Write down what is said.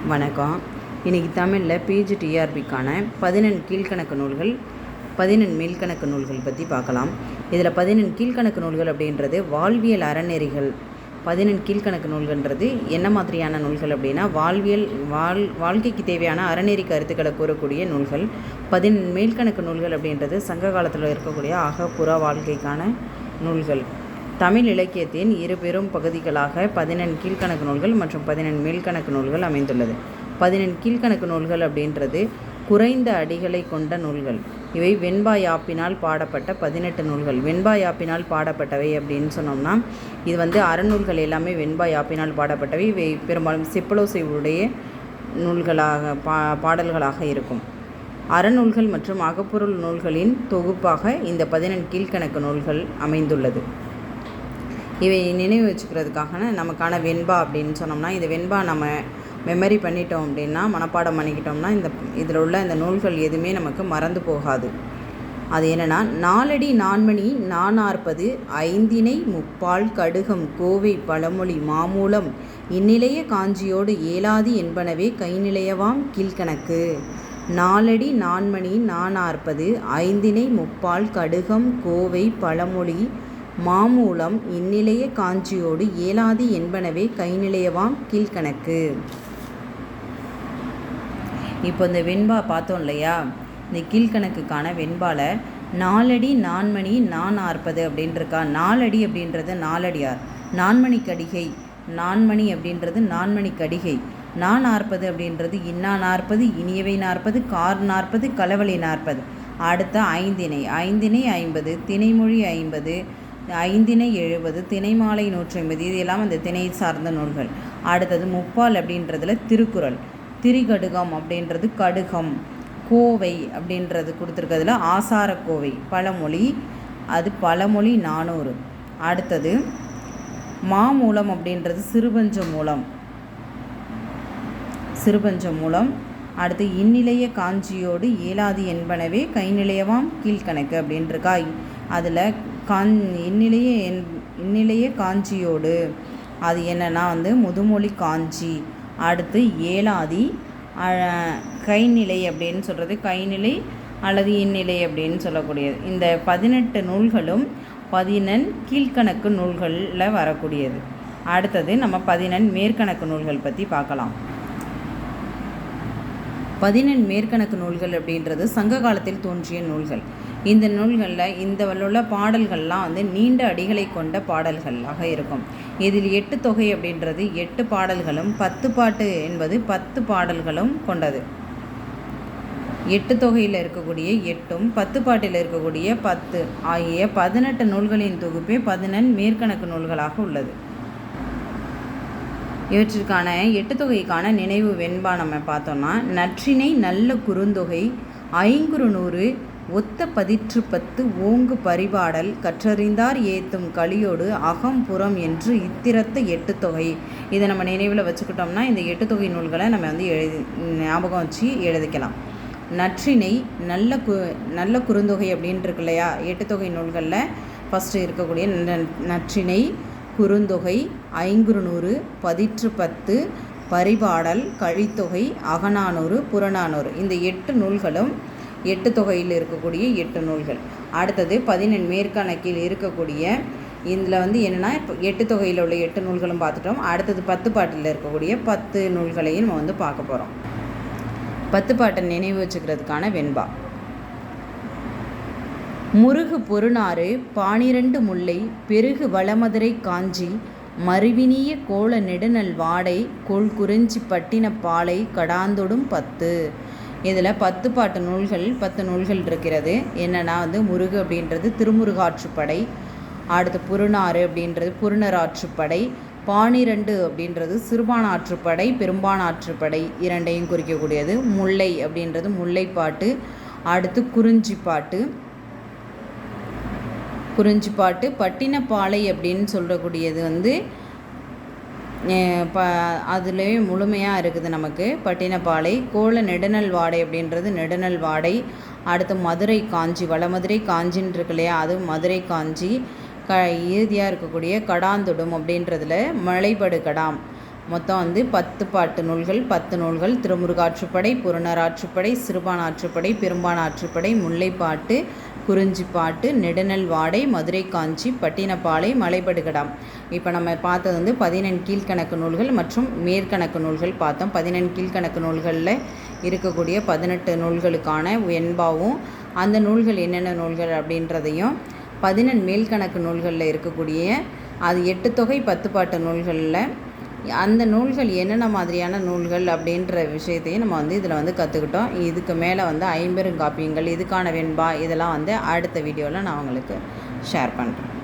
வணக்கம். இன்றைக்கி தமிழில் பேஜ் டிஆர்பிக்கான 11 கீழ்கணக்கு நூல்கள் 11 மேல்கணக்கு நூல்கள் பற்றி பார்க்கலாம். இதில் 11 கீழ்கணக்கு நூல்கள் அப்படின்றது வாழ்வியல் அறநெறிகள். 11 கீழ்கணக்கு நூல்கள்ன்றது என்ன மாதிரியான நூல்கள் அப்படின்னா வாழ்க்கைக்கு தேவையான அறநெறி கருத்துக்களை கூறக்கூடிய நூல்கள். 11 மேல்கணக்கு நூல்கள் அப்படின்றது சங்க காலத்தில் இருக்கக்கூடிய அகப்புற வாழ்க்கைக்கான நூல்கள். தமிழ் இலக்கியத்தின் இரு பெரும் பகுதிகளாக 11 கீழ்கணக்கு நூல்கள் மற்றும் 11 மேல்கணக்கு நூல்கள் அமைந்துள்ளது. 11 கீழ்கணக்கு நூல்கள் அப்படின்றது குறைந்த அடிகளை கொண்ட நூல்கள். இவை வெண்பா யாப்பினால் பாடப்பட்ட 18 நூல்கள். வெண்பா யாப்பினால் பாடப்பட்டவை அப்படின்னு சொன்னோம்னா இது அறநூல்கள் எல்லாமே வெண்பா யாப்பினால் பாடப்பட்டவை. இவை பெரும்பாலும் செப்பலோசைவுடைய நூல்களாக பாடல்களாக இருக்கும். அறநூல்கள் மற்றும் அகப்பொருள் நூல்களின் தொகுப்பாக இந்த 11 கீழ்கணக்கு நூல்கள் அமைந்துள்ளது. இவை நினைவு வச்சுக்கிறதுக்காக நமக்கான வெண்பா அப்படின்னு சொன்னோம்னா இந்த வெண்பா நம்ம மெமரி பண்ணிட்டோம் அப்படின்னா மனப்பாடம் பண்ணிக்கிட்டோம்னா இதில் உள்ள இந்த நூல்கள் எதுவுமே நமக்கு மறந்து போகாது. அது என்னென்னா நாலடி நான்மணி நானார்ப்பது ஐந்தினை முப்பால் கடுகம் கோவை பழமொழி மாமூலம் இந்நிலைய காஞ்சியோடு ஏலாதி என்பனவே கைநிலையவாம் கீழ்கணக்கு. நாலடி நான்மணி நானார்ப்பது ஐந்தினை முப்பால் கடுகம் கோவை பழமொழி மாமூலம் இந்நிலைய காஞ்சியோடு ஏலாதி என்பனவே கைநிலையவாம் கீழ்கணக்கு. இப்போ இந்த வெண்பா பார்த்தோம் இல்லையா, இந்த கீழ்கணக்குக்கான வெண்பால நாலடி நான்மணி நானார்ப்பது அப்படின்ட்டுருக்கா. நாலடி அப்படின்றது நாலடியார், நான்மணி கடிகை, நான்மணி அப்படின்றது நான்மணி கடிகை, நானார்ப்பது அப்படின்றது இன்னா நாற்பது இனியவை நாற்பது கார் நாற்பது களவழி நாற்பது. அடுத்த ஐந்தினை, ஐந்தினை 50 திணைமொழி 50 ஐந்தினை 70 திணைமாலை 150 இது எல்லாம் அந்த திணை சார்ந்த நூல்கள். அடுத்தது முப்பால் அப்படின்றதுல திருக்குறள், திரிகடுகம் அப்படின்றது கடுகம், கோவை அப்படின்றது கொடுத்துருக்கிறதுல ஆசாரக்கோவை, பழமொழி அது பழமொழி 400. அடுத்தது மாமூலம் அப்படின்றது சிறுபஞ்ச மூலம், சிறுபஞ்ச மூலம். அடுத்து இந்நிலைய காஞ்சியோடு ஏலாதி என்பனவே கைநிலையவாம் கீழ்கணக்கு அப்படின்ட்டுருக்கா. அதில் இந்நிலைய காஞ்சியோடு அது என்னன்னா முதுமொழி காஞ்சி. அடுத்து ஏலாதி கைநிலை அப்படின்னு சொல்கிறது கைநிலை அல்லது இந்நிலை அப்படின்னு சொல்லக்கூடியது. இந்த 18 நூல்களும் 11 கீழ்கணக்கு நூல்களில் வரக்கூடியது. அடுத்தது நம்ம 11 மேற்கணக்கு நூல்கள் பற்றி பார்க்கலாம். 11 மேற்கணக்கு நூல்கள் அப்படின்றது சங்க காலத்தில் தோன்றிய நூல்கள். இந்த நூல்களில் இந்த உள்ள பாடல்கள்லாம் நீண்ட அடிகளை கொண்ட பாடல்களாக இருக்கும். இதில் 8 தொகை அப்படின்றது 8 பாடல்களும் 10 பாட்டு என்பது 10 பாடல்களும் கொண்டது. 8 தொகையில் இருக்கக்கூடிய 8ம் 10 பாட்டில் இருக்கக்கூடிய 10 ஆகிய 18 நூல்களின் தொகுப்பே 11 மேற்கணக்கு நூல்களாக உள்ளது. இவற்றிற்கான 8 தொகைக்கான நினைவு வெண்பா நம்ம பார்த்தோம்னா நற்றினை நல்ல குறுந்தொகை 500 ஒத்த 10 ஓங்கு பரிபாடல் கற்றறிந்தார் ஏத்தும் களியோடு அகம் புறம் என்று இத்திரத்த 8 தொகை. இதை நம்ம நினைவில் வச்சுக்கிட்டோம்னா இந்த 8 தொகை நூல்களை நம்ம ஞாபகம் வச்சு எழுதிக்கலாம். நற்றினை நல்ல குறுந்தொகை அப்படின்ட்டு இருக்கு இல்லையா, 8 தொகை நூல்களில் ஃபஸ்ட்டு இருக்கக்கூடிய நற்றினை, குறுந்தொகை, 500 10 பரிபாடல், கழித்தொகை, அகநானூறு, புறநானூறு இந்த 8 நூல்களும் 8 தொகையில் இருக்கக்கூடிய 8 நூல்கள். அடுத்தது 11 மேற்கணக்கில் இருக்கக்கூடிய இதில் என்னென்னா இப்போ 8 தொகையில் உள்ள 8 நூல்களும் பார்த்துட்டோம். அடுத்தது 10 பாட்டில் இருக்கக்கூடிய 10 நூல்களையும் நம்ம பார்க்க போகிறோம். 10 பாட்டை நினைவு வச்சுக்கிறதுக்கான வெண்பா. முருகு பொருநாறு 12 முல்லை பெருகு வளமதுரை காஞ்சி மருவினிய கோல நெடுநல் வாடை கொள் குறிஞ்சி பட்டின பாலை கடாந்தொடும் 10. இதில் 10 பாட்டு நூல்கள் 10 நூல்கள் இருக்கிறது. என்னென்னா முருகு அப்படின்றது திருமுருகாற்றுப்படை, அடுத்து புறநாறு அப்படின்றது புறநராற்றுப்படை, 12 அப்படின்றது சிறுபானாற்றுப்படை பெரும்பானாற்றுப்படை இரண்டையும் குறிக்கக்கூடியது. முல்லை அப்படின்றது முல்லைப்பாட்டு, அடுத்து குறிஞ்சிப்பாட்டு, பட்டினப்பாலை அப்படின்னு சொல்லக்கூடியது அதிலே முழுமையாக இருக்குது நமக்கு. பட்டினப்பாலை, கோல நெடுநல் வாடை அப்படின்றது நெடுநல் வாடை, அடுத்து மதுரை காஞ்சி, வளமதுரை காஞ்சின்னு இருக்கு இல்லையா, அது மதுரை காஞ்சி. இறுதியாக இருக்கக்கூடிய கடாந்தொடும் அப்படின்றதுல மலைபடு கடாம், மொத்தம் வந்து 10 பாட்டு நூல்கள், 10 நூல்கள். திருமுருகாற்றுப்படை, புறநராற்றுப்படை, சிறுபான் ஆற்றுப்படை, பெரும்பான் ஆற்றுப்படை, முல்லைப்பாட்டு, குறிஞ்சிப்பாட்டு, நெடுநல் வாடை, மதுரை காஞ்சி, பட்டினப்பாலை, மலைபடுகடாம். இப்போ நம்ம பார்த்தது வந்து 14 கீழ்கணக்கு நூல்கள் மற்றும் மேற்கணக்கு நூல்கள் பார்த்தோம். 14 கீழ்கணக்கு நூல்களில் இருக்கக்கூடிய 18 நூல்களுக்கான வெண்பாவும் அந்த நூல்கள் என்னென்ன நூல்கள் அப்படின்றதையும், 14 மேல்கணக்கு நூல்களில் இருக்கக்கூடிய அது 8 தொகை 10 பாட்டு நூல்களில் அந்த நூல்கள் என்னென்ன மாதிரியான நூல்கள் அப்படின்ற விஷயத்தையும் நம்ம வந்து இதில் வந்து கற்றுக்கிட்டோம். இதுக்கு மேலே வந்து ஐம்பெருங்காப்பியங்கள், இதுக்கான வெண்பா, இதெல்லாம் வந்து அடுத்த வீடியோவில் நான் உங்களுக்கு ஷேர் பண்ணுறேன்.